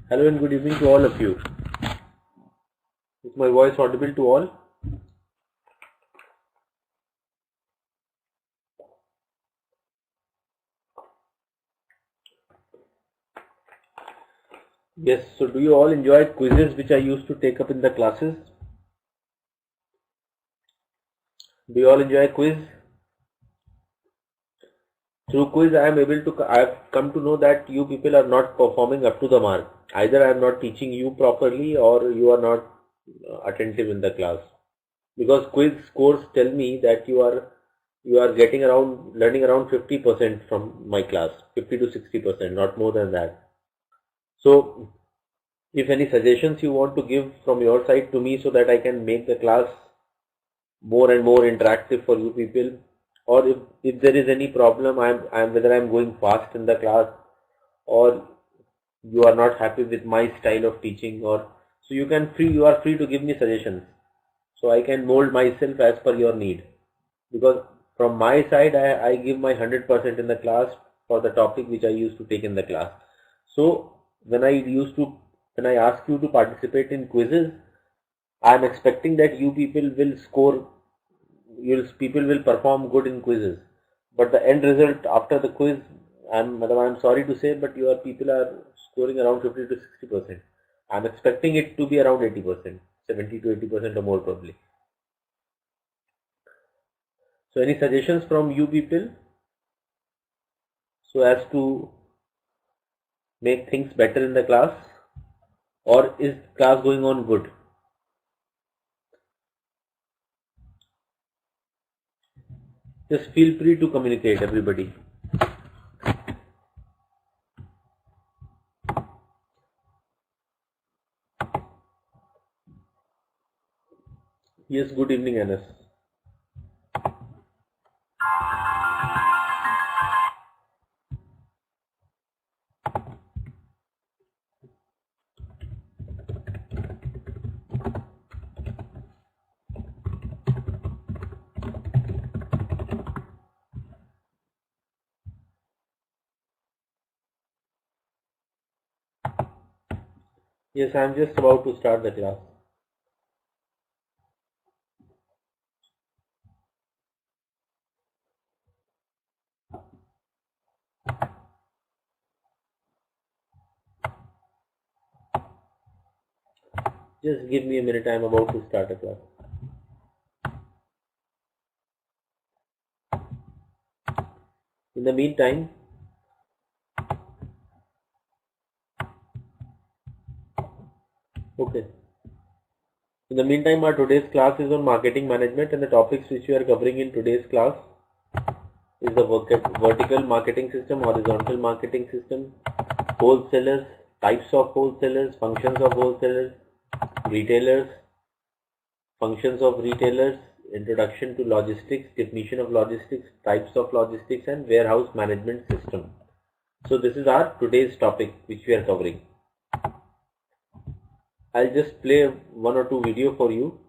Hello and good evening to all of you. Is my voice audible to all? Yes, so do you all enjoy quizzes which I used to take up in the classes? Do you all enjoy quiz? Through quiz I have come to know that you people are not performing up to the mark. Either I am not teaching you properly or you are not attentive in the class. Because quiz scores tell me that you are learning around 50% from my class, 50 to 60%, not more than that. So if any suggestions you want to give from your side to me so that I can make the class more and more interactive for you people, or if there is any problem, whether I am going fast in the class or you are not happy with my style of teaching, or so you are free to give me suggestions so I can mold myself as per your need. Because from my side I give my 100% in the class for the topic which I used to take in the class. So when I ask you to participate in quizzes, I am expecting that you people will score. People will perform good in quizzes, but the end result after the quiz, I'm sorry to say, but your people are scoring around 50 to 60%. I'm expecting it to be around 80%, 70 to 80% or more probably. So any suggestions from you people so as to make things better in the class, or is class going on good? Just feel free to communicate, everybody. Yes, good evening, Anas. Yes, I am just about to start the class. Just give me a minute, I am about to start the class. In the meantime, our today's class is on marketing management, and the topics which we are covering in today's class is the vertical marketing system, horizontal marketing system, wholesalers, types of wholesalers, functions of wholesalers, retailers, functions of retailers, introduction to logistics, definition of logistics, types of logistics, and warehouse management system. So this is our today's topic which we are covering. I'll just play one or two video for you,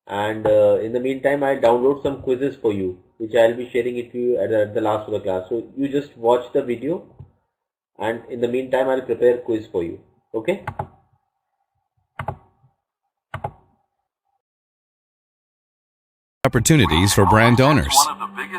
and in the meantime I'll download some quizzes for you which I'll be sharing it to you at the last of the class. So you just watch the video, and in the meantime I'll prepare quiz for you. Okay? Opportunities for brand owners.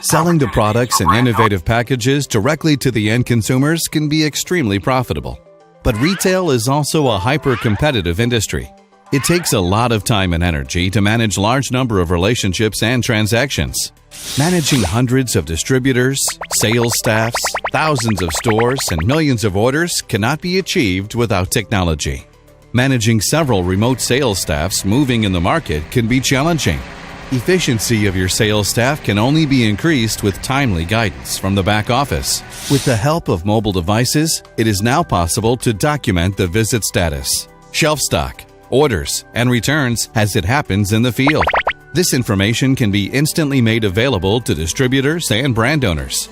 Selling the products and innovative packages directly to the end consumers can be extremely profitable. But retail is also a hyper-competitive industry. It takes a lot of time and energy to manage large number of relationships and transactions. Managing hundreds of distributors, sales staffs, thousands of stores, and millions of orders cannot be achieved without technology. Managing several remote sales staffs moving in the market can be challenging. Efficiency of your sales staff can only be increased with timely guidance from the back office. With the help of mobile devices, it is now possible to document the visit status, shelf stock, orders, and returns as it happens in the field. This information can be instantly made available to distributors and brand owners.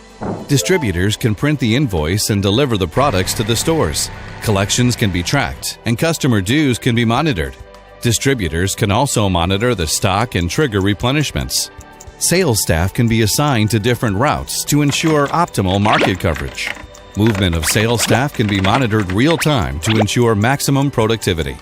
Distributors can print the invoice and deliver the products to the stores. Collections can be tracked, and customer dues can be monitored. Distributors can also monitor the stock and trigger replenishments. Sales staff can be assigned to different routes to ensure optimal market coverage. Movement of sales staff can be monitored real-time to ensure maximum productivity.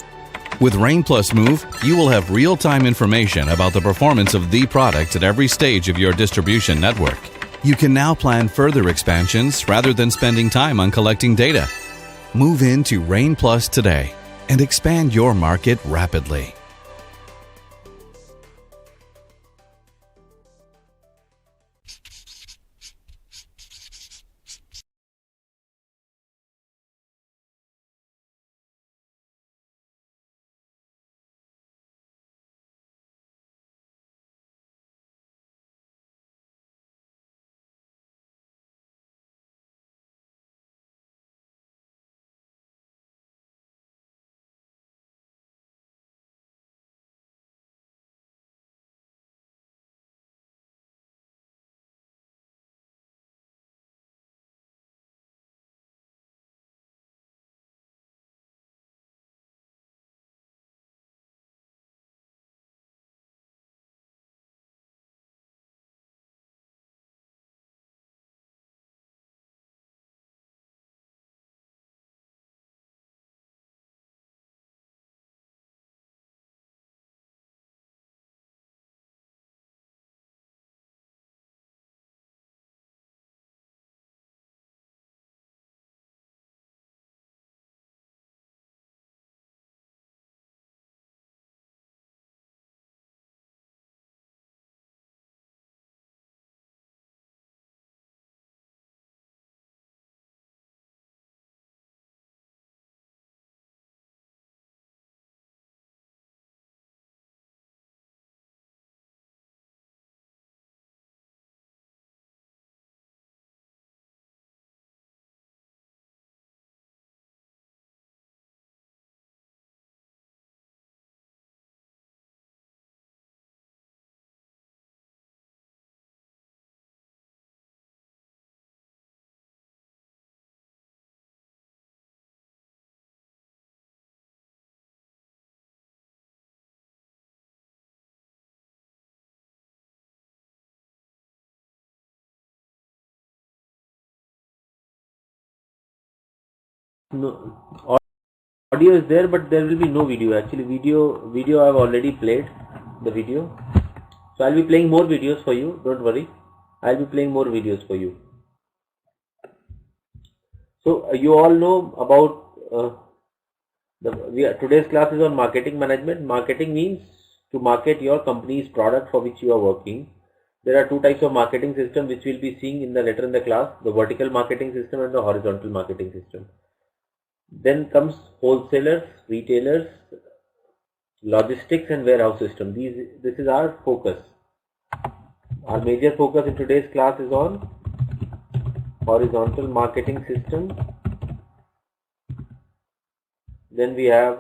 With Rain Plus Move, you will have real-time information about the performance of the product at every stage of your distribution network. You can now plan further expansions rather than spending time on collecting data. Move into Rain Plus today and expand your market rapidly. No, audio is there, but there will be no video. Actually, video I've already played the video. So I'll be playing more videos for you. Don't worry. I'll be playing more videos for you. So you all know about today's class is on marketing management. Marketing means to market your company's product for which you are working. There are two types of marketing system which we'll be seeing in the later in the class: the vertical marketing system and the horizontal marketing system. Then comes wholesalers, retailers, logistics, and warehouse system. This is our focus. Our major focus in today's class is on horizontal marketing system. Then we have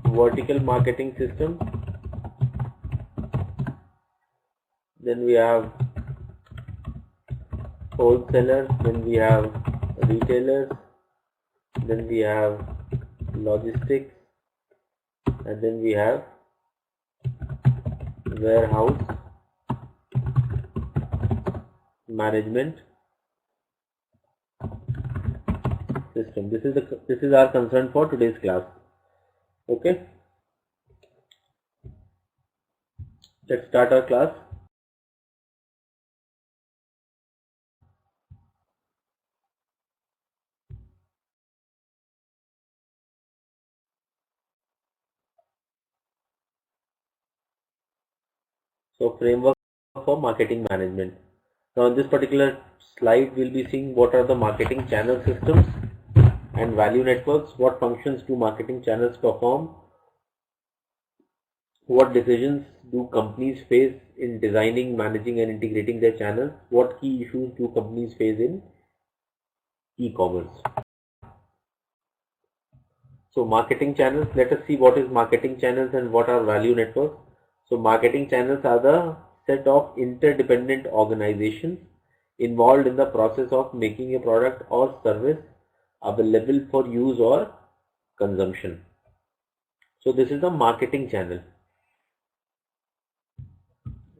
vertical marketing system. Then we have wholesalers. Then we have retailers. Then we have logistics, and then we have warehouse management system. This is our concern for today's class. Okay, let's start our class. So framework for marketing management. Now in this particular slide we'll be seeing what are the marketing channel systems and value networks, what functions do marketing channels perform, what decisions do companies face in designing, managing and integrating their channels, what key issues do companies face in e-commerce. So marketing channels, let us see what is marketing channels and what are value networks. So marketing channels are the set of interdependent organizations involved in the process of making a product or service available for use or consumption. So this is the marketing channel.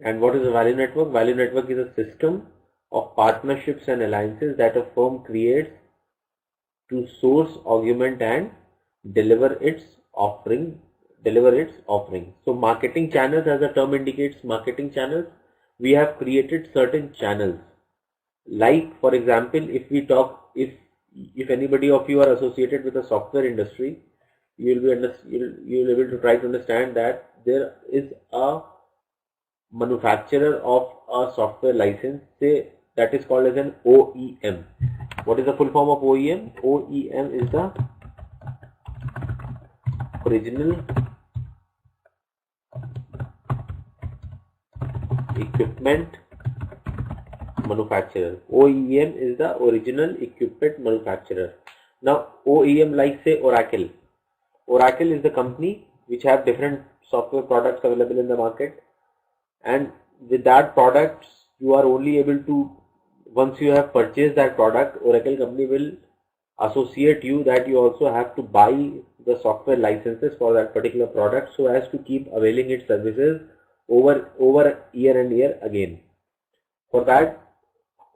And what is a value network? Value network is a system of partnerships and alliances that a firm creates to source, augment and deliver its offering. So marketing channels, as the term indicates, marketing channels, we have created certain channels. Like for example, if we talk, if anybody of you are associated with the software industry, you'll be able to try to understand that there is a manufacturer of a software license, say that is called as an OEM. What is the full form of OEM? OEM is the original equipment manufacturer. OEM is the original equipment manufacturer. Now OEM, like say Oracle. Oracle is the company which have different software products available in the market, and with that products you are only able to, once you have purchased that product, Oracle company will associate you that you also have to buy the software licenses for that particular product so as to keep availing its services over year and year again. For that,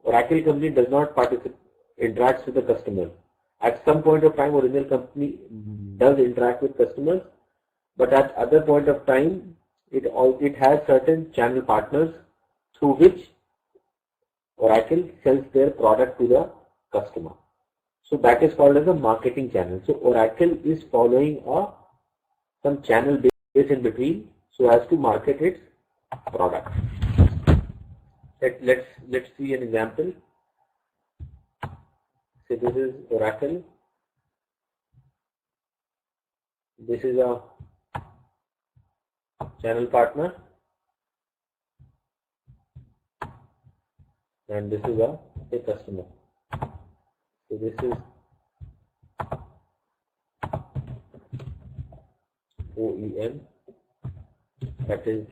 Oracle company does not interacts with the customer. At some point of time, original company does interact with customers, but at other point of time, it has certain channel partners through which Oracle sells their product to the customer. So that is called as a marketing channel. So Oracle is following some channel base in between so as to market its product. Let's see an example. So this is Oracle. This is a channel partner, and this is a customer. So this is OEM, that is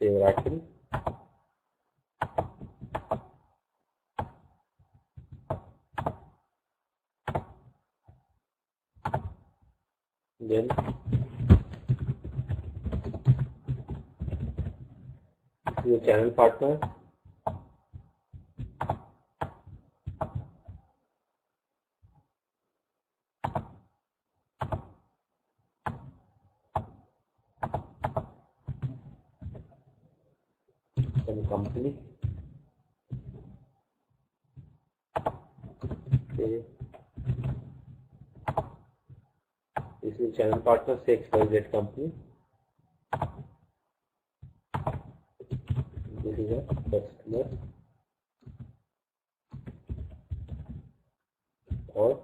say Oracle. Then this is a channel partner. Some company. Okay. This is channel partner, say XYZ company. This is a customer or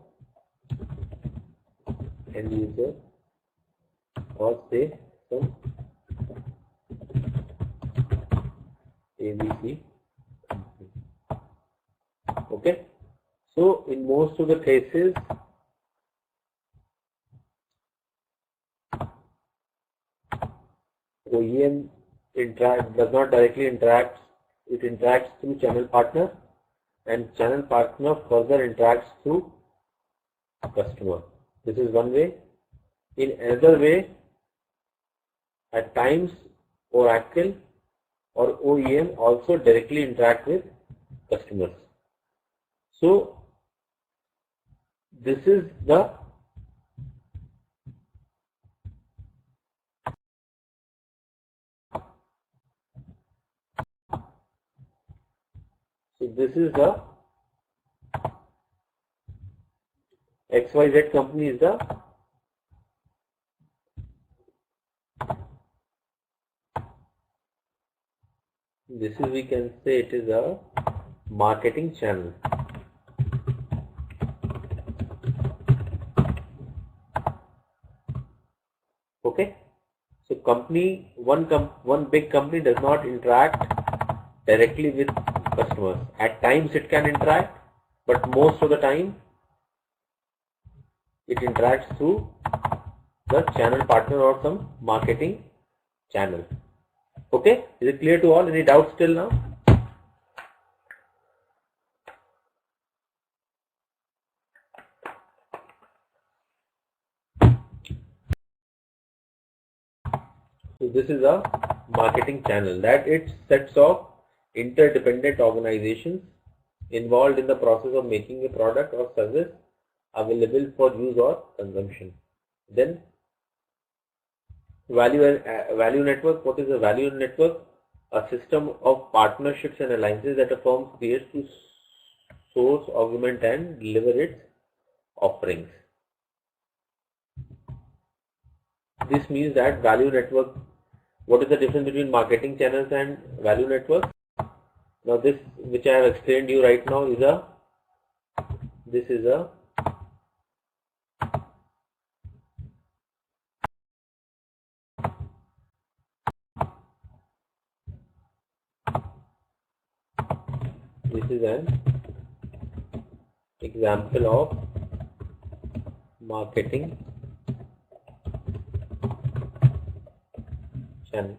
end user, or say some ABC company. Okay. So in most of the cases, OEM does not directly interact, it interacts through channel partner, and channel partner further interacts through customer. This is one way. In another way, at times Oracle or OEM also directly interact with customers. So this is the XYZ company is the this is, we can say it is a marketing channel. Okay, so one big company does not interact directly with customers. At times it can interact, but most of the time it interacts through the channel partner or some marketing channel. Okay, is it clear to all? Any doubts till now? So this is a marketing channel, that it sets of interdependent organizations involved in the process of making a product or service available for use or consumption. Then value network. What is a value network? A system of partnerships and alliances that a firm creates to source, augment and deliver its offerings. This means that value network, what is the difference between marketing channels and value networks? Now this which I have explained you right now is this is a an example of marketing channel.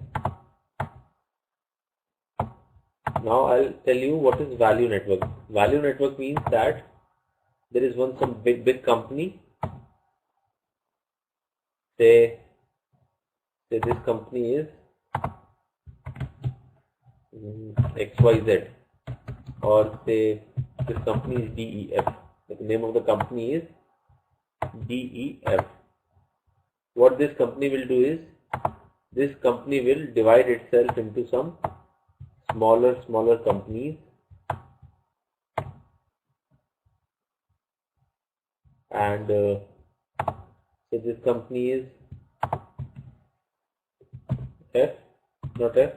Now I'll tell you what is value network. Value network means that there is some big company. Say this company is XYZ, or say this company is DEF. The name of the company is DEF. What this company will do is, this company will divide itself into some smaller companies, and so this company is F, not F.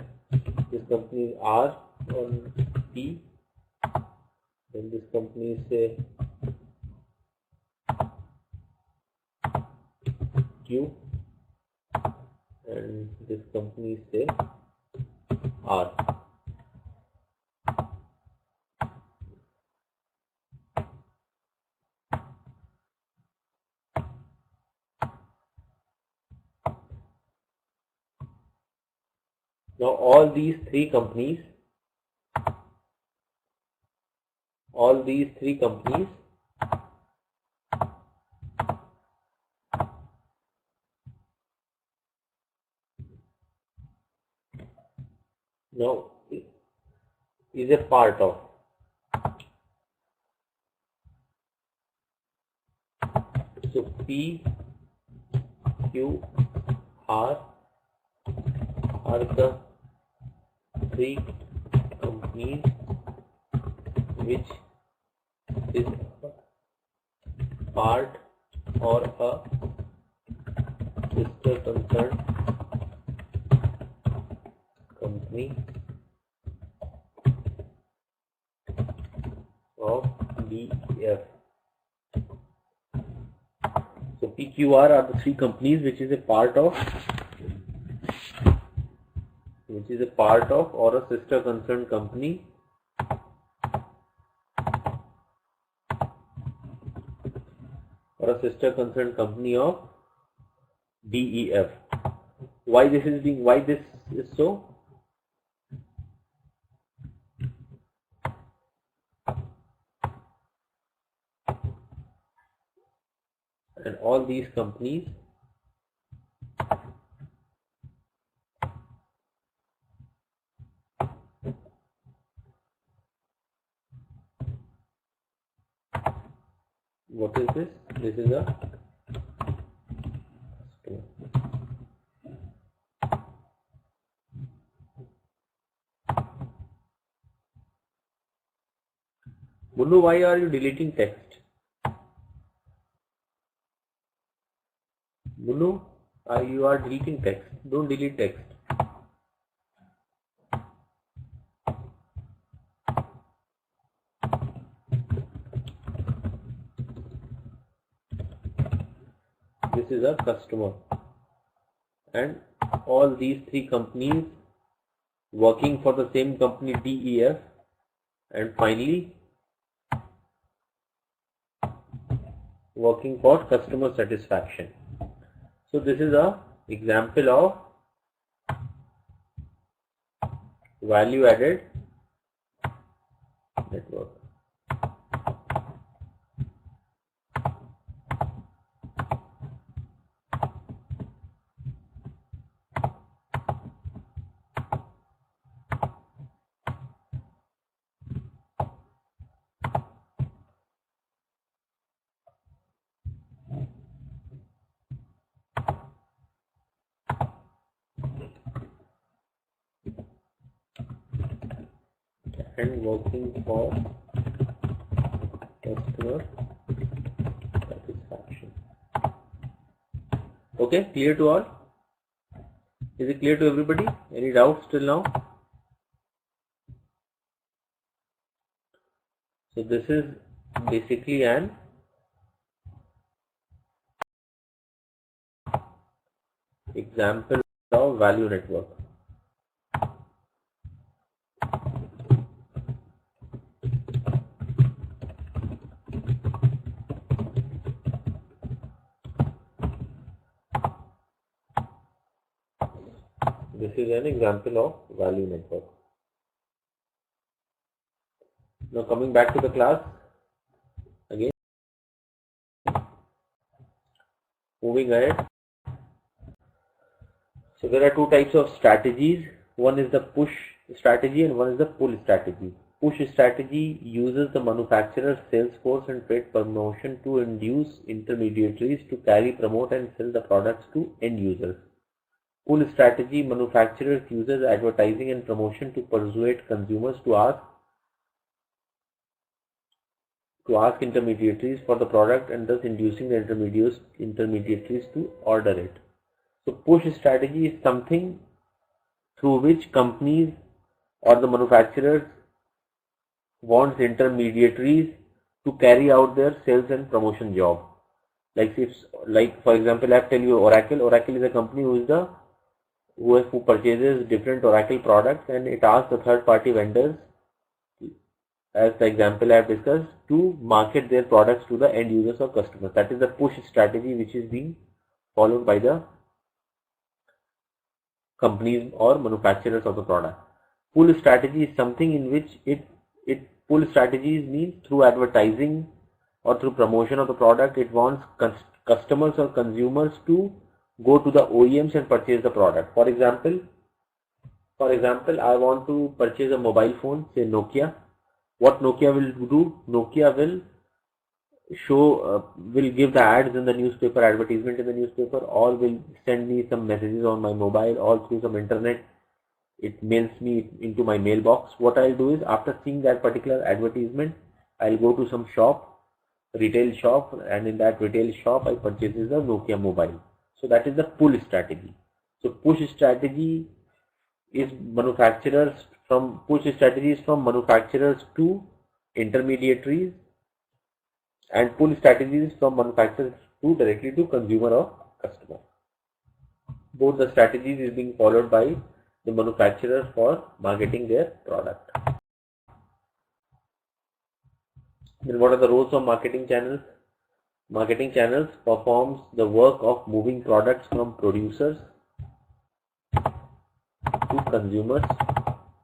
This company is R or T. Then this company is say Q, and this company is say R. Now all these three companies now is a part of. So P, Q, R are the three companies which is part or a sister concerned company of DEF. So PQR are the three companies which is a part of or a sister concerned company of DEF. Why this is so? And all these companies what is this? This is a Munu, why are you deleting text? Munu, you are deleting text. Don't delete text. this is a customer, and all these three companies working for the same company DEF, and finally working for customer satisfaction. So this is a example of value added network. And working for customer satisfaction. Okay, clear to all? Is it clear to everybody? Any doubts till now? So this is basically an example of value network. This is an example of value network. Now coming back to the class again, moving ahead. So there are two types of strategies. One is the push strategy and one is the pull strategy. Push strategy uses the manufacturer's sales force and trade promotion to induce intermediaries to carry, promote and sell the products to end users. Pull strategy, manufacturers uses advertising and promotion to persuade consumers to ask intermediaries for the product and thus inducing the intermediaries to order it. So push strategy is something through which companies or the manufacturers wants intermediaries to carry out their sales and promotion job. Like for example, I tell you Oracle. Oracle is a company who purchases different Oracle products, and it asks the third party vendors, as the example I have discussed, to market their products to the end users or customers. That is the push strategy which is being followed by the companies or manufacturers of the product. Pull strategy is something in which pull strategies means through advertising or through promotion of the product, it wants customers or consumers to go to the OEMs and purchase the product. For example, I want to purchase a mobile phone, say Nokia. What Nokia will do? Nokia will will give the ads in the newspaper, advertisement in the newspaper, or will send me some messages on my mobile, or through some internet. It mails me into my mailbox. What I'll do is, after seeing that particular advertisement, I'll go to some retail shop, and in that retail shop I purchases a Nokia mobile. So that is the pull strategy. So push strategy is from manufacturers to intermediaries, and pull strategies from manufacturers to directly to consumer or customer. Both the strategies is being followed by the manufacturer for marketing their product. Then what are the roles of marketing channels? Marketing channels performs the work of moving products from producers to consumers,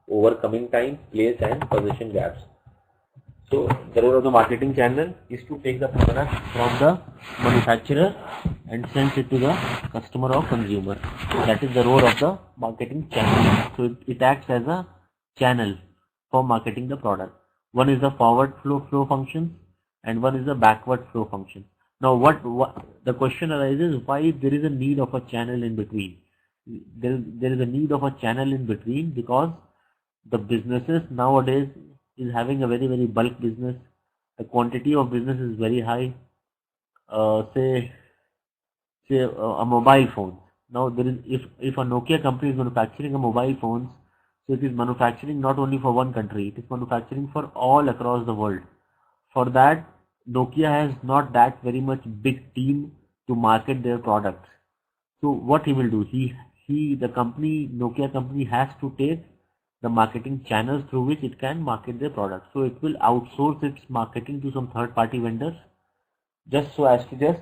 overcoming time, place and position gaps. So the role of the marketing channel is to take the product from the manufacturer and send it to the customer or consumer. That is the role of the marketing channel. So it acts as a channel for marketing the product. One is the forward flow function and one is the backward flow function. Now what the question arises, why there is a need of a channel in between? There is a need of a channel in between because the businesses nowadays is having a very bulk business. The quantity of business is very high. Say a mobile phone. Now there is, if a Nokia company is manufacturing a mobile phone, so it is manufacturing not only for one country, it is manufacturing for all across the world. For that, Nokia has not that very much big team to market their products. So what he will do, the company, Nokia company, has to take the marketing channels through which it can market their products. So it will outsource its marketing to some third party vendors, just so as to just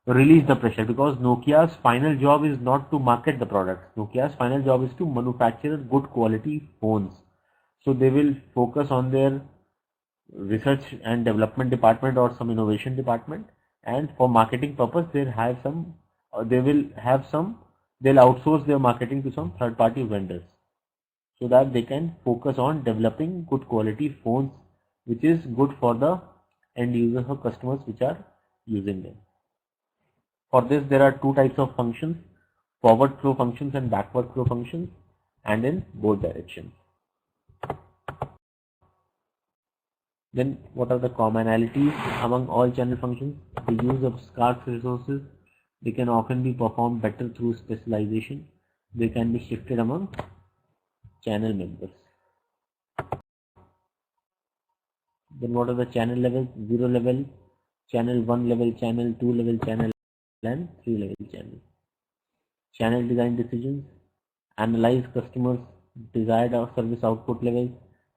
release the pressure, because Nokia's final job is not to market the products. Nokia's final job is to manufacture good quality phones. So they will focus on their research and development department or some innovation department, and for marketing purpose they'll outsource their marketing to some third party vendors, so that they can focus on developing good quality phones which is good for the end users or customers which are using them. For this there are two types of functions, forward flow functions and backward flow functions, and in both directions. Then what are the commonalities among all channel functions? The use of scarce resources. They can often be performed better through specialization. They can be shifted among channel members. Then what are the channel levels? 0 level, channel 1 level, channel 2 level, channel and 3 level channel. Channel design decisions. Analyze customers' desired service output levels.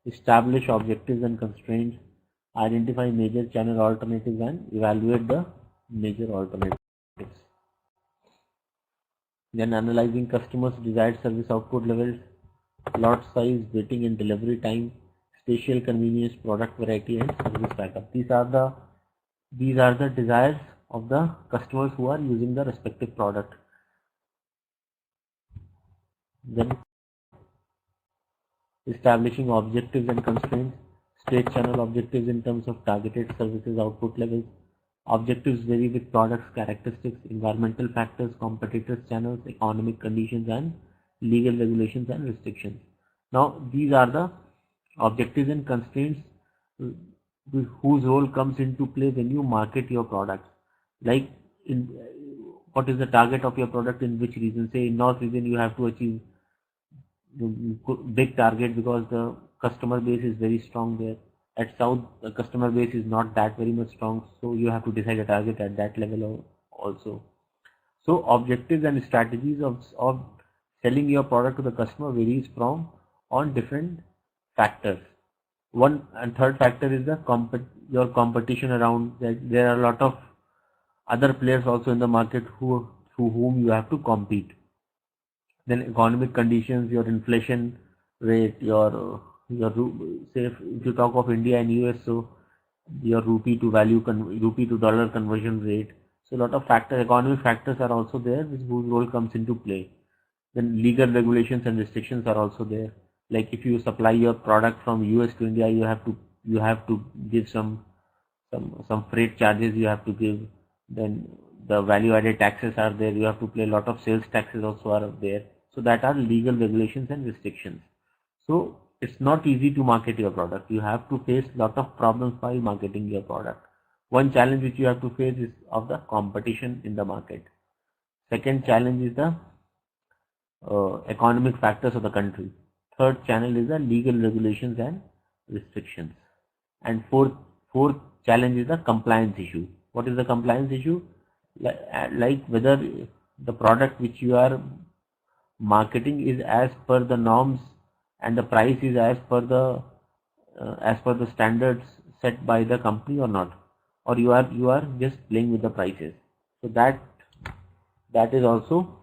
Establish objectives and constraints. Identify major channel alternatives and evaluate the major alternatives. Then analyzing customers' desired service output levels, lot size, waiting and delivery time, spatial convenience, product variety and service backup. These are the desires of the customers who are using the respective product. Then establishing objectives and constraints. State channel objectives in terms of targeted services output levels. Objectives vary with products characteristics, environmental factors, competitors, channels, economic conditions and legal regulations and restrictions. Now these are the objectives and constraints whose role comes into play when you market your product. Like what is the target of your product in which region? Say in North region you have to achieve big target because the customer base is very strong there. At South, the customer base is not that very much strong, so you have to decide a target at that level also. So objectives and strategies of selling your product to the customer varies from on different factors. One and third factor is your competition around that. There are a lot of other players also in the market through whom you have to compete. Then economic conditions, your inflation rate, your say if you talk of India and US, so your rupee to dollar conversion rate. So a lot of economic factors are also there, whose role comes into play. Then legal regulations and restrictions are also there. Like if you supply your product from US to India, you have to give some freight charges you have to give. Then the value added taxes are there. You have to pay a lot of sales taxes also are there. So that are legal regulations and restrictions. So it's not easy to market your product. You have to face a lot of problems while marketing your product. One challenge which you have to face is of the competition in the market. Second challenge is the economic factors of the country. Third channel is the legal regulations and restrictions. And fourth challenge is the compliance issue. What is the compliance issue? Like whether the product which you are marketing is as per the norms and the price is as per the standards set by the company or not, or you are just playing with the prices. So that is also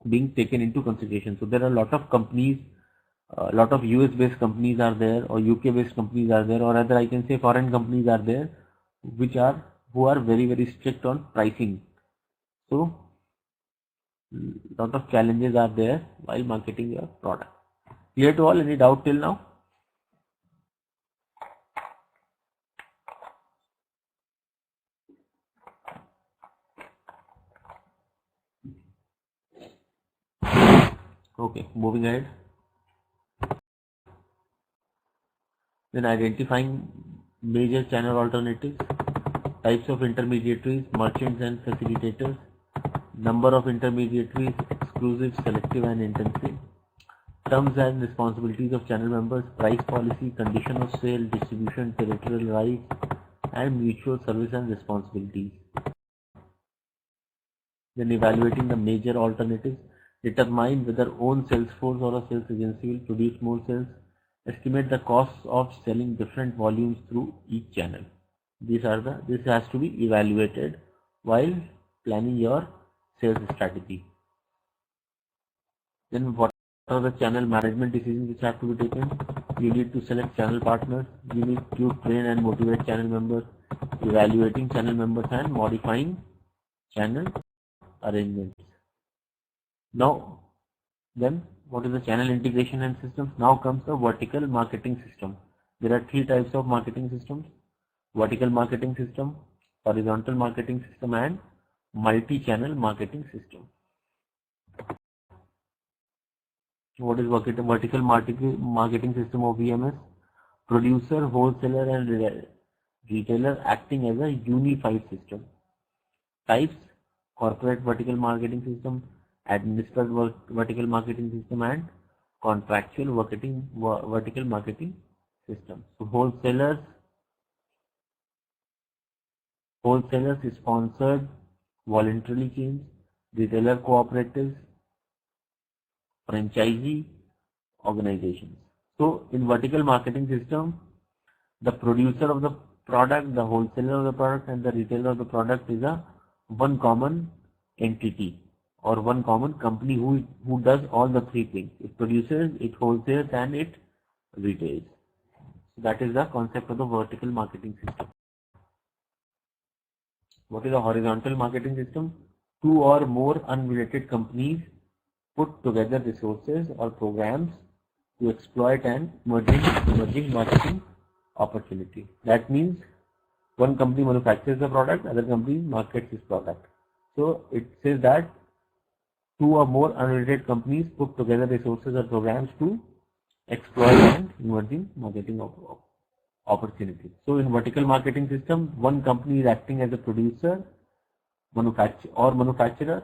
being taken into consideration. So there are a lot of companies, a lot of US based companies are there, or UK based companies are there, or rather I can say foreign companies are there, who are very, very strict on pricing. So lot of challenges are there while marketing your product. Clear to all? Any doubt till now? Okay, moving ahead. Then identifying major channel alternatives, types of intermediaries, merchants and facilitators, number of intermediaries, exclusive, selective and intensive, terms and responsibilities of channel members, price policy, condition of sale, distribution, territorial rights and mutual service and responsibilities. Then evaluating the major alternatives, determine whether own sales force or a sales agency will produce more sales, estimate the costs of selling different volumes through each channel. This has to be evaluated while planning your sales strategy. Then what are the channel management decisions which have to be taken? You need to select channel partners, you need to train and motivate channel members, evaluating channel members and modifying channel arrangements. Now, then what is the channel integration and systems? Now comes the vertical marketing system. There are three types of marketing systems: vertical marketing system, horizontal marketing system, and multi-channel marketing system. What is vertical marketing system of VMS? Producer, wholesaler, and retailer acting as a unified system. Types: corporate vertical marketing system, administered vertical marketing system, and contractual vertical marketing system. So wholesalers sponsored voluntarily chains, retailer cooperatives, franchisee organizations. So in vertical marketing system, the producer of the product, the wholesaler of the product, and the retailer of the product is a one common entity or one common company who does all the three things. It produces, it wholesales, and it retails. So that is the concept of the vertical marketing system. What is a horizontal marketing system? Two or more unrelated companies put together resources or programs to exploit an emerging marketing opportunity. That means one company manufactures the product, other company markets this product. So it says that two or more unrelated companies put together resources or programs to exploit an emerging marketing opportunity. So in vertical marketing system, one company is acting as a producer, manufacturer,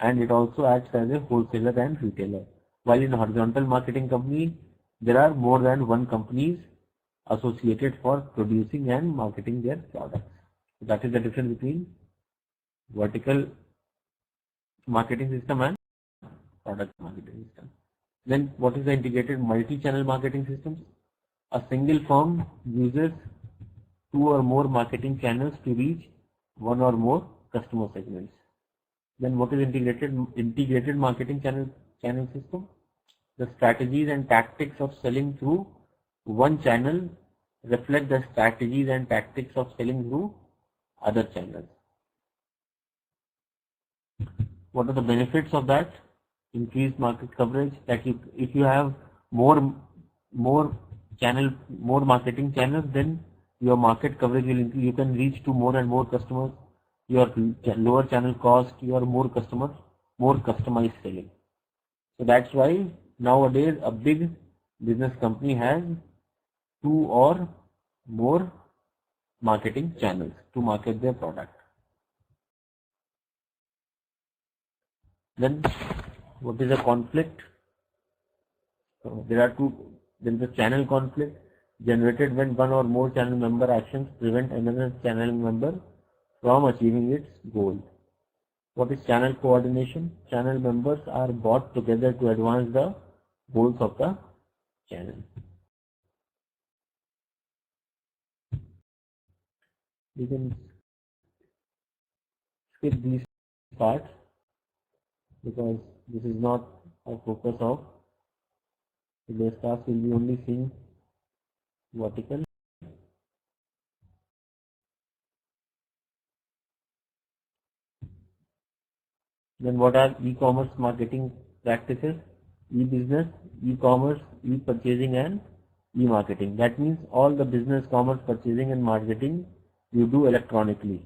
and it also acts as a wholesaler and retailer. While in horizontal marketing company, there are more than one companies associated for producing and marketing their products. So that is the difference between vertical marketing system and product marketing system. Then what is the integrated multi-channel marketing systems? A single firm uses two or more marketing channels to reach one or more customer segments. Then what is integrated marketing channel system? The strategies and tactics of selling through one channel reflect the strategies and tactics of selling through other channels. What are the benefits of that? Increased market coverage. That if you have more marketing channels, then your market coverage will increase. You can reach to more and more customers. Your lower channel cost, your more customers, more customized selling. So that's why nowadays a big business company has two or more marketing channels to market their product. Then what is a conflict? There are two. There is a channel conflict generated when one or more channel member actions prevent another channel member from achieving its goal. What is channel coordination? Channel members are brought together to advance the goals of the channel. You can skip these parts because this is not a focus of today's class. Will be only seeing vertical. Then what are e-commerce marketing practices? E-business, e-commerce, e-purchasing, and e-marketing. That means all the business, commerce, purchasing, and marketing you do electronically.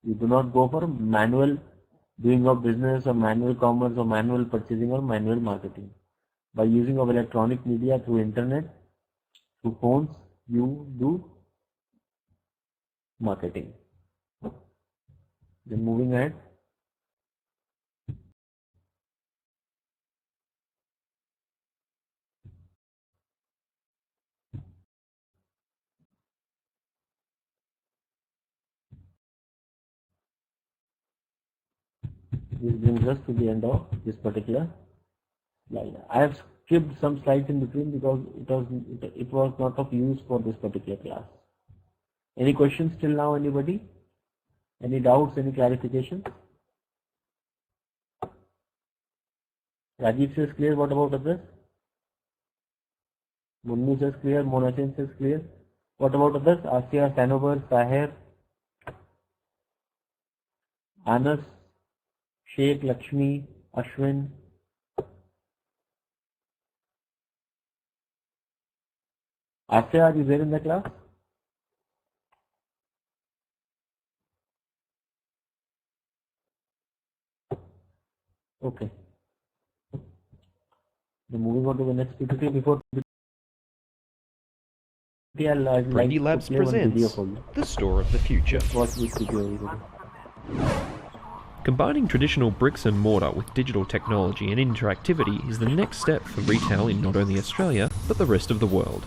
You do not go for manual doing of business or manual commerce or manual purchasing or manual marketing. By using of electronic media through internet, through phones, you do marketing. Then moving ahead. This brings us to the end of this particular slide. I have skipped some slides in between because it was not of use for this particular class. Any questions till now, anybody? Any doubts, any clarifications? Rajiv says clear. What about others? Munnu says clear. Monachin says clear. What about others? Asya, Sanobar, Saher, Anas, Sheikh, Lakshmi, Ashwin. Asya, are you there in the class? Okay. So moving on to the next PPT. Before I'd like Trendy Labs to play one video presents for you. The Store of the Future. Watch this video, everybody. Combining traditional bricks and mortar with digital technology and interactivity is the next step for retail in not only Australia, but the rest of the world.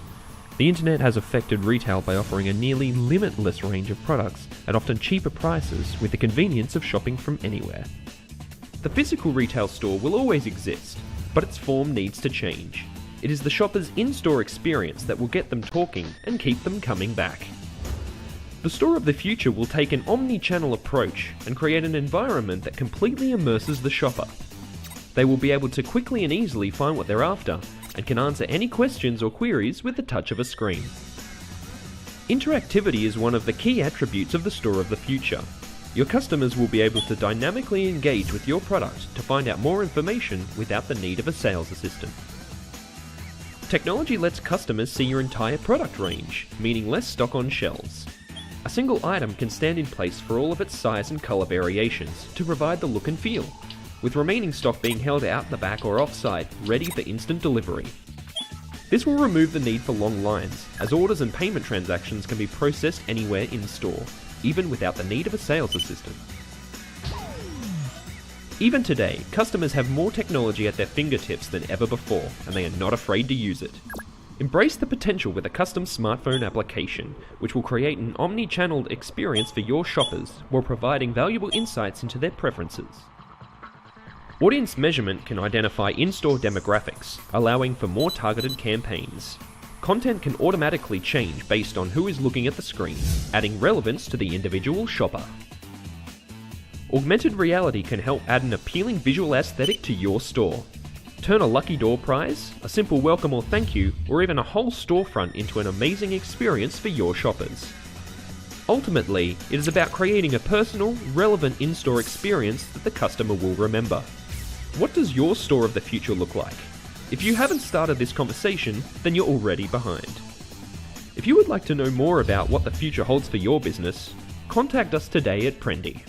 The internet has affected retail by offering a nearly limitless range of products at often cheaper prices with the convenience of shopping from anywhere. The physical retail store will always exist, but its form needs to change. It is the shopper's in-store experience that will get them talking and keep them coming back. The Store of the Future will take an omni-channel approach and create an environment that completely immerses the shopper. They will be able to quickly and easily find what they're after and can answer any questions or queries with the touch of a screen. Interactivity is one of the key attributes of the Store of the Future. Your customers will be able to dynamically engage with your product to find out more information without the need of a sales assistant. Technology lets customers see your entire product range, meaning less stock on shelves. A single item can stand in place for all of its size and colour variations to provide the look and feel, with remaining stock being held out the back or off-site, ready for instant delivery. This will remove the need for long lines, as orders and payment transactions can be processed anywhere in store, even without the need of a sales assistant. Even today, customers have more technology at their fingertips than ever before, and they are not afraid to use it. Embrace the potential with a custom smartphone application, which will create an omni-channel experience for your shoppers while providing valuable insights into their preferences. Audience measurement can identify in-store demographics, allowing for more targeted campaigns. Content can automatically change based on who is looking at the screen, adding relevance to the individual shopper. Augmented reality can help add an appealing visual aesthetic to your store. Turn a lucky door prize, a simple welcome or thank you, or even a whole storefront into an amazing experience for your shoppers. Ultimately, it is about creating a personal, relevant in-store experience that the customer will remember. What does your Store of the Future look like? If you haven't started this conversation, then you're already behind. If you would like to know more about what the future holds for your business, contact us today at Prendy.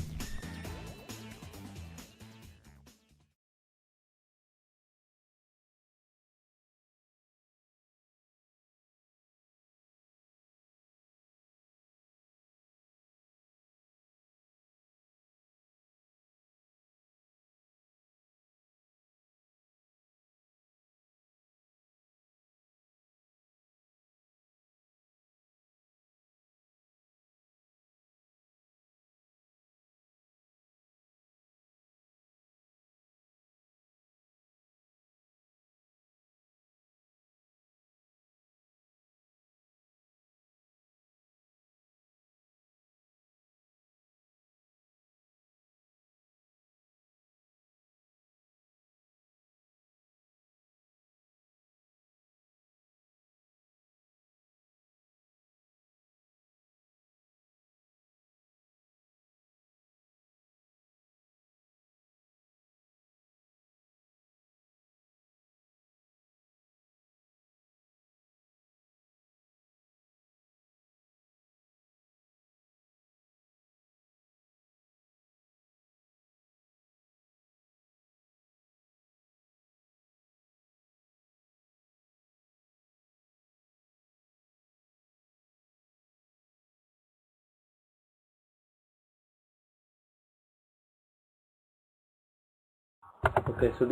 Okay, so do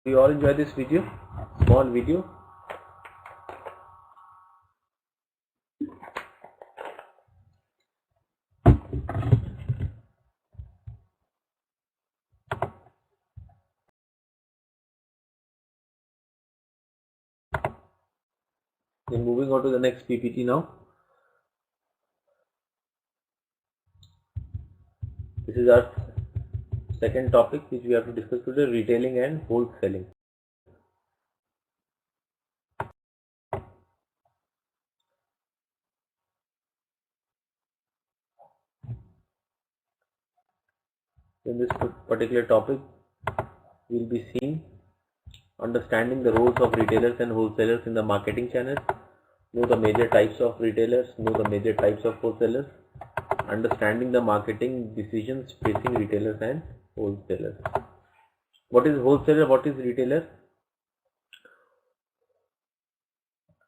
you all enjoy this video? Small video. Then moving on to the next PPT now. This is our second topic which we have to discuss today, retailing and wholesaling. In this particular topic, we will be seeing understanding the roles of retailers and wholesalers in the marketing channels, know the major types of retailers, know the major types of wholesalers, understanding the marketing decisions facing retailers and wholesalers. What is wholesaler? What is retailer?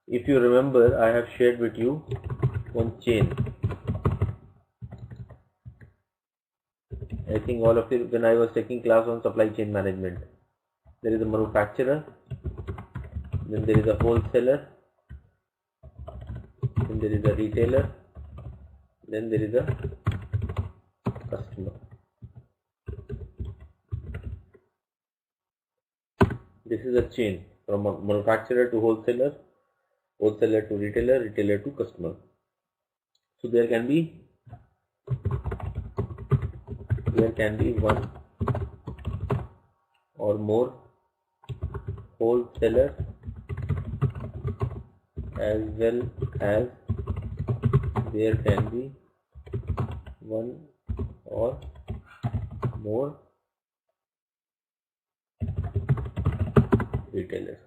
If you remember, I have shared with you one chain. I think all of you, when I was taking class on supply chain management, there is a manufacturer, then there is a wholesaler, then there is a retailer, then there is a customer. This is a chain from manufacturer to wholesaler, wholesaler to retailer, retailer to customer. So there can be one or more wholesalers as well as there can be one or more retailers,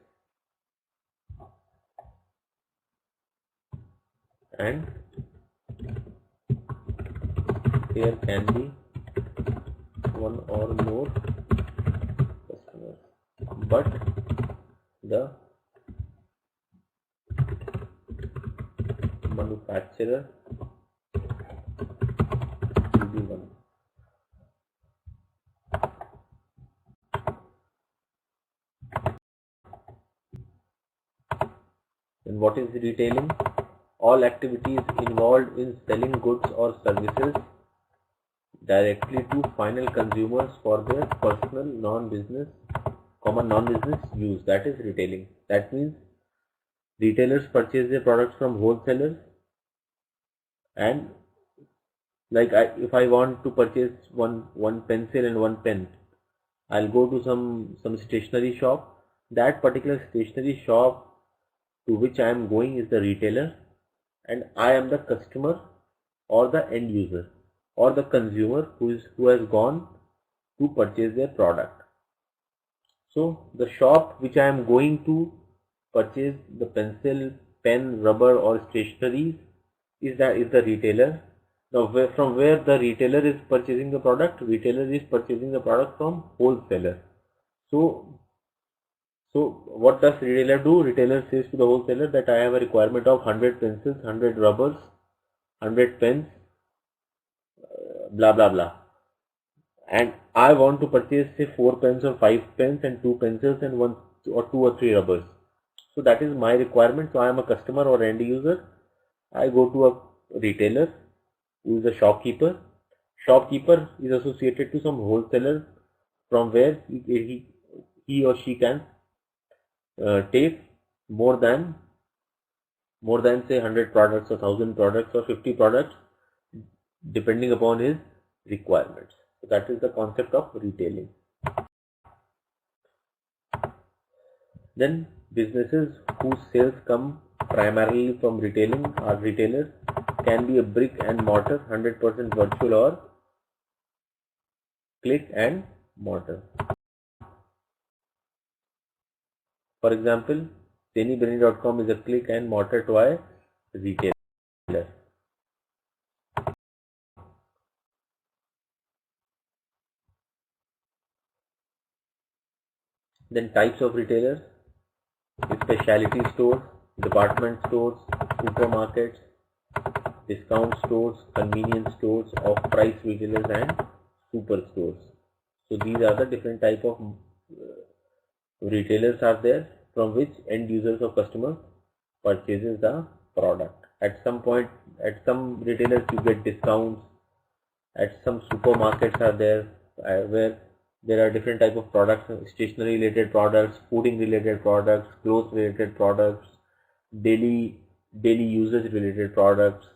and there can be one or more customers, but the manufacturer will be one. And what is retailing? All activities involved in selling goods or services directly to final consumers for their personal non-business use. That is retailing. That means retailers purchase their products from wholesalers, and like if I want to purchase one pencil and one pen, I'll go to some stationery shop. That particular stationery shop to which I am going is the retailer, and I am the customer or the end user or the consumer who has gone to purchase their product. So the shop which I am going to purchase the pencil, pen, rubber or stationery is the retailer. Now from where the retailer is purchasing the product? Retailer is purchasing the product from wholesaler. So what does retailer do? Retailer says to the wholesaler that I have a requirement of 100 pencils, 100 rubbers, 100 pens, blah blah blah, and I want to purchase say 4 pens or 5 pens and 2 pencils and 1 or 2 or 3 rubbers. So that is my requirement. So I am a customer or end user. I go to a retailer who is a shopkeeper. Shopkeeper is associated to some wholesaler from where he or she can take more than say 100 products or 1000 products or 50 products depending upon his requirements. So that is the concept of retailing. Then businesses whose sales come primarily from retailing or retailers can be a brick and mortar, 100% virtual or click and mortar. For example, SeniBrenny.com is a click and mortar to a retailer. Then types of retailers: specialty stores, department stores, supermarkets, discount stores, convenience stores, off-price retailers and superstores. So these are the different type of retailers are there from which end users or customer purchases the product. At some point, at some retailers you get discounts. At some supermarkets are there where there are different type of products, stationery related products, fooding related products, clothes related products, daily usage related products.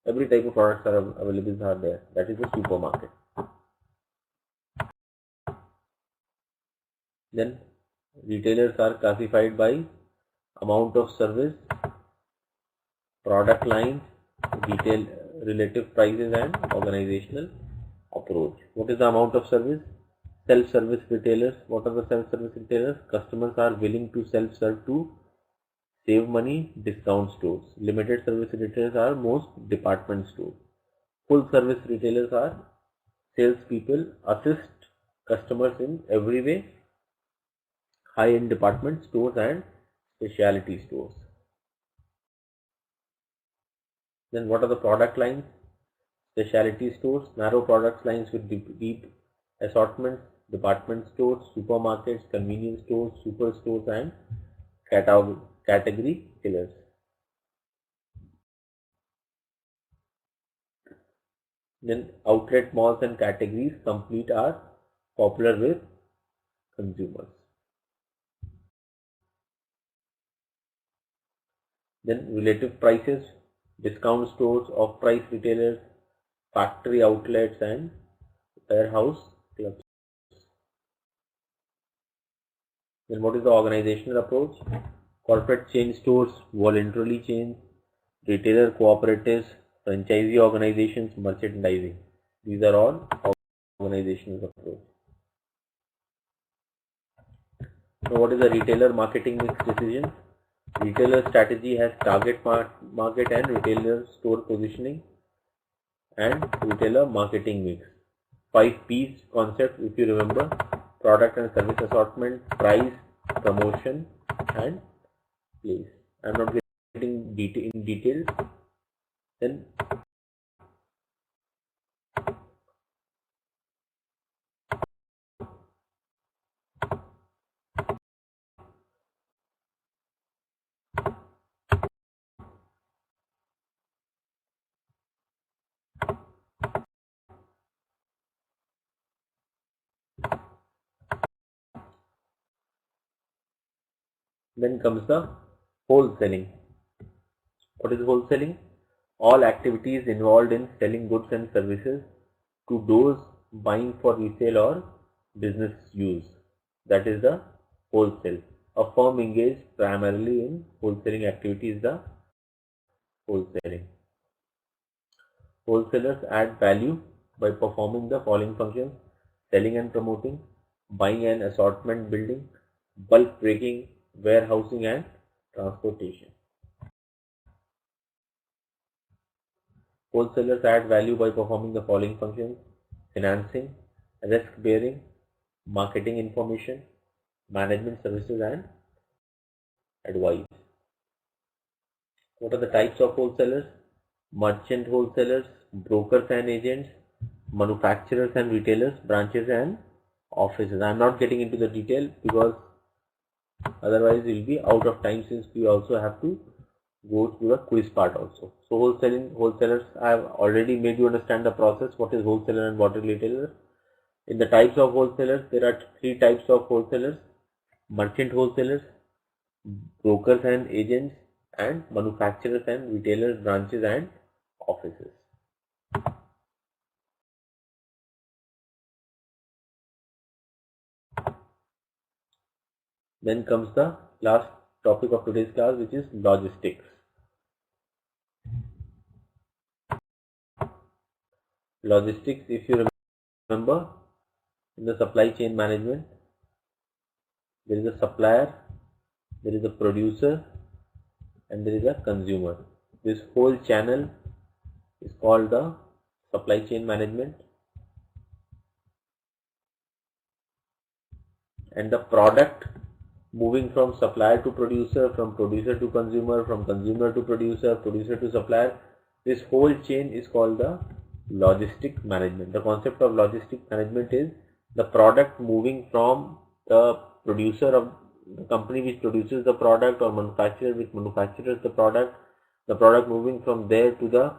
Every type of products are available are there. That is a supermarket. Then retailers are classified by amount of service, product lines, detail, relative prices, and organizational approach. What is the amount of service? Self-service retailers. What are the self-service retailers? Customers are willing to self-serve to save money. Discount stores. Limited service retailers are most department stores. Full service retailers are salespeople assist customers in every way. High-end department stores and specialty stores. Then what are the product lines? Specialty stores, narrow product lines with deep assortments. Department stores, supermarkets, convenience stores, superstores, and category killers. Then outlet malls and categories complete are popular with consumers. Then relative prices, discount stores, off-price retailers, factory outlets, and warehouse clubs. Then what is the organizational approach? Corporate chain stores, voluntary chains, retailer cooperatives, franchisee organizations, merchandising. These are all organizational approach. Now what is the retailer marketing mix decision? Retailer strategy has target market and retailer store positioning and retailer marketing mix. 5 P's concept, if you remember: product and service assortment, price, promotion, and place. I am not getting in detail. Then comes the wholesaling. What is wholesaling? All activities involved in selling goods and services to those buying for resale or business use. That is the wholesale. A firm engaged primarily in wholesaling activity is the wholesaling. Wholesalers add value by performing the following functions: selling and promoting, buying and assortment building, bulk breaking, warehousing, and transportation. Wholesalers add value by performing the following functions: financing, risk bearing, marketing information, management services, and advice. What are the types of wholesalers? Merchant wholesalers, brokers and agents, manufacturers and retailers, branches and offices. I am not getting into the detail because otherwise we will be out of time, since we also have to go through the quiz part also. So wholesalers, I have already made you understand the process, what is wholesaler and what is retailer. In the types of wholesalers, there are 3 types of wholesalers: merchant wholesalers, brokers and agents, and manufacturers and retailers, branches and offices. Then comes the last topic of today's class, which is logistics. Logistics, if you remember, in the supply chain management, there is a supplier, there is a producer, and there is a consumer. This whole channel is called the supply chain management, and the product moving from supplier to producer, from producer to consumer, from consumer to producer, producer to supplier, this whole chain is called the logistic management. The concept of logistic management is the product moving from the producer of the company which produces the product, or manufacturer which manufactures the product moving from there to the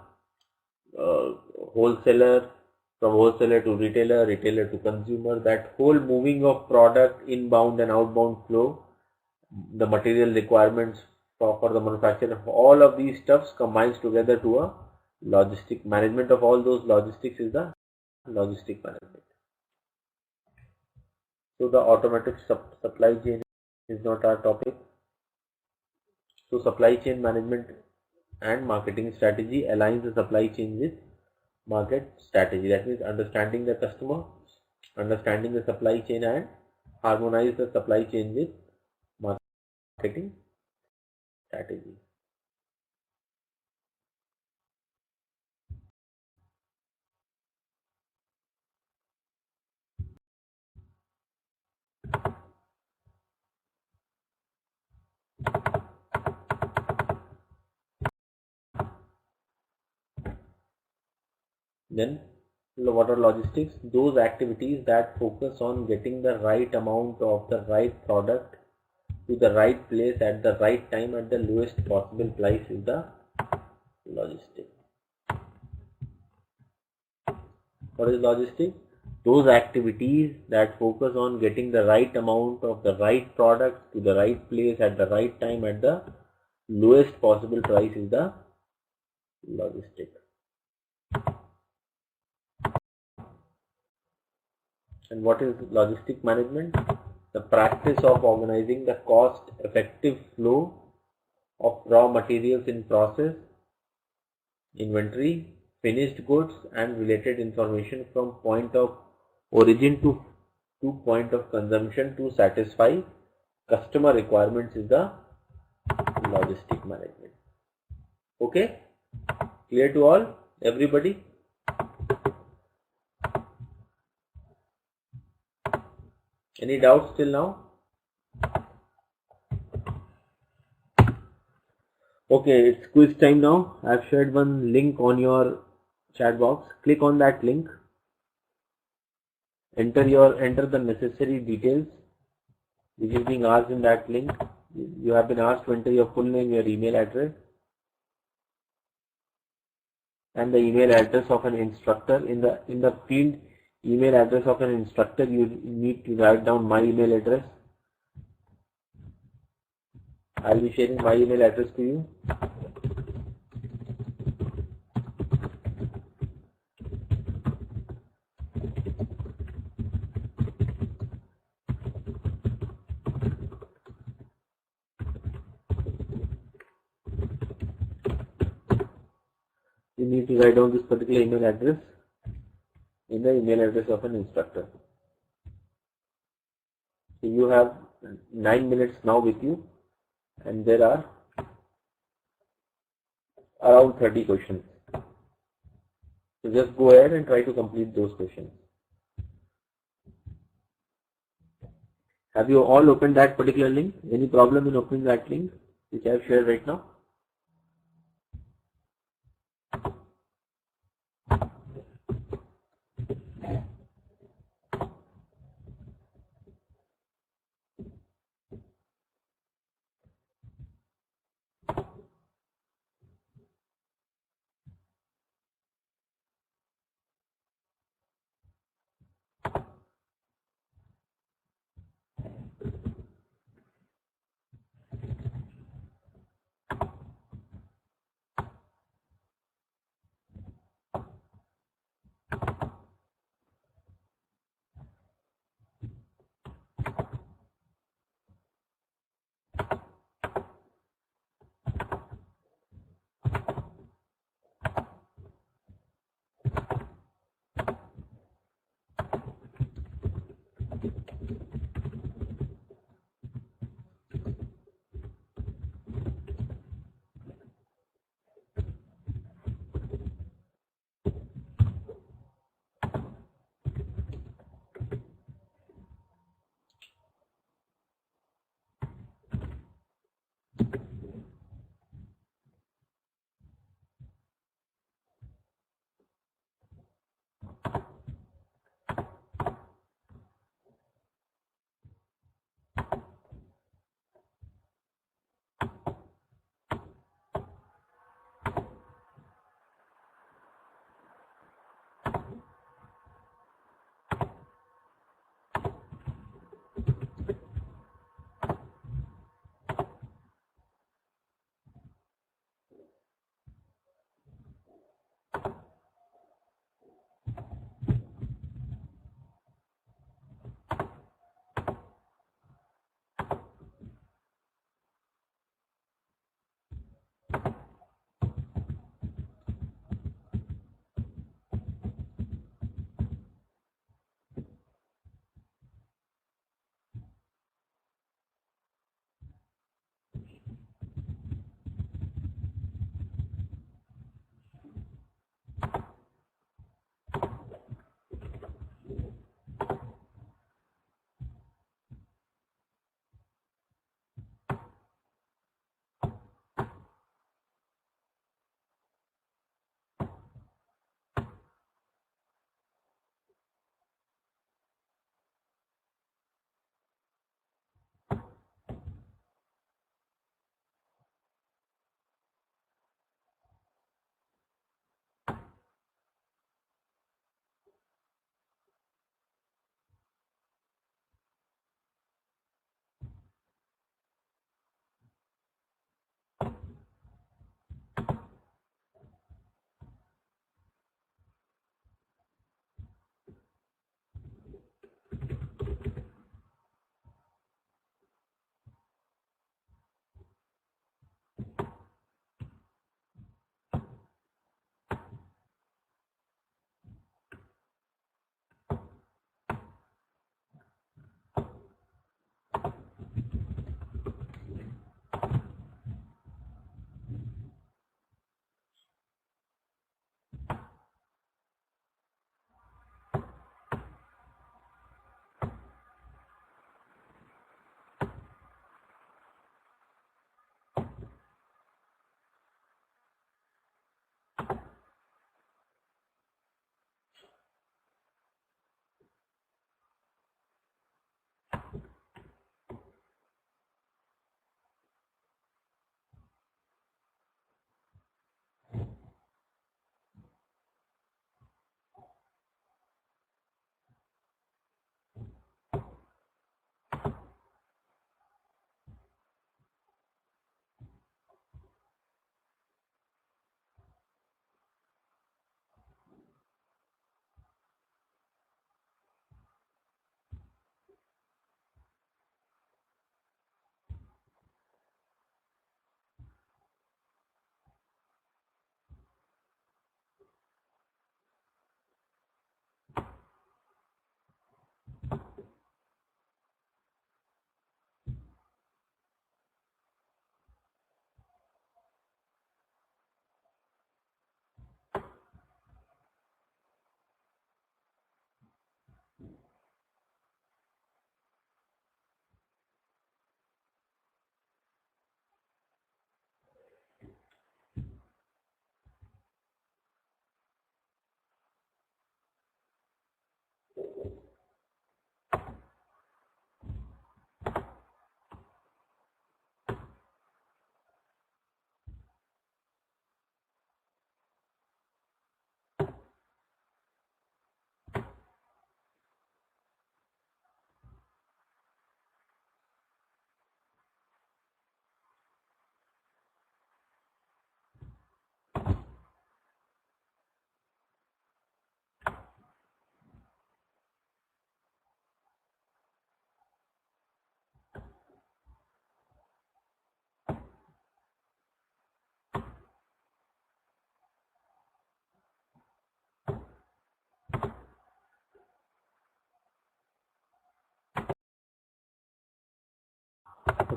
wholesaler, from wholesaler to retailer, retailer to consumer. That whole moving of product, inbound and outbound flow, the material requirements for the manufacture of all of these stuffs combines together to a logistic management of all those logistics is the logistic management. So the automatic supply chain is not our topic. So supply chain management and marketing strategy aligns the supply chain with market strategy. That means understanding the customer, understanding the supply chain, and harmonize the supply chain with marketing strategy. Then what are logistics? Those activities that focus on getting the right amount of the right product to the right place at the right time at the lowest possible price is the logistics. What is logistics? Those activities that focus on getting the right amount of the right product to the right place at the right time at the lowest possible price is the logistics. And what is logistic management? The practice of organizing the cost-effective flow of raw materials in process, inventory, finished goods, and related information from point of origin to point of consumption to satisfy customer requirements is the logistic management. Okay? Clear to all? Everybody? Any doubts till now? Okay, it's quiz time now. I've shared one link on your chat box. Click on that link. Enter the necessary details which is being asked in that link. You have been asked to enter your full name, your email address, and the email address of an instructor. In the field email address of an instructor, you need to write down my email address. I'll be sharing my email address to you. You need to write down this particular email address in the email address of an instructor. So you have 9 minutes now with you, and there are around 30 questions. So just go ahead and try to complete those questions. Have you all opened that particular link? Any problem in opening that link which I have shared right now?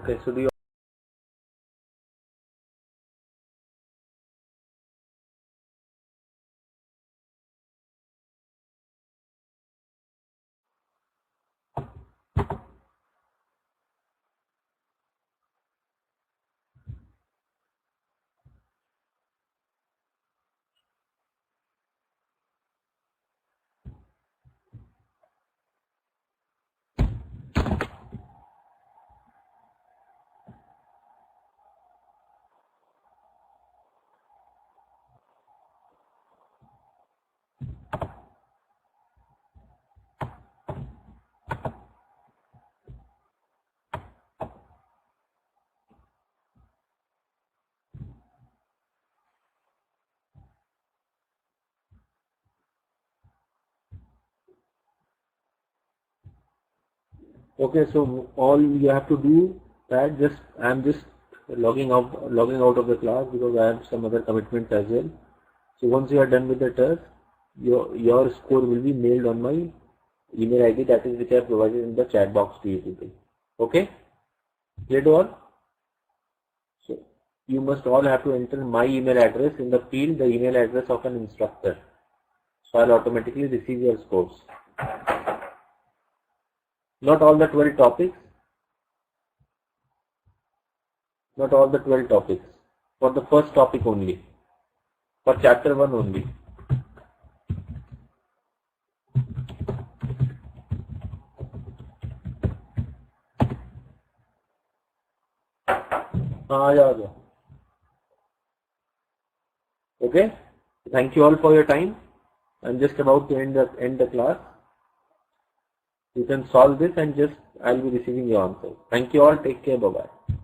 Okay, so do you Okay, so all you have to do that I'm just logging out of the class because I have some other commitments as well. So once you are done with the test, your score will be mailed on my email ID, that is which I have provided in the chat box to you today. Okay, clear to all? So you must all have to enter my email address in the field, the email address of an instructor. So I'll automatically receive your scores. Not all the 12 topics. Not all the 12 topics. For the first topic only. For chapter 1 only. Okay. Thank you all for your time. I'm just about to end the class. You can solve this and I'll be receiving your answer. Thank you all. Take care. Bye bye.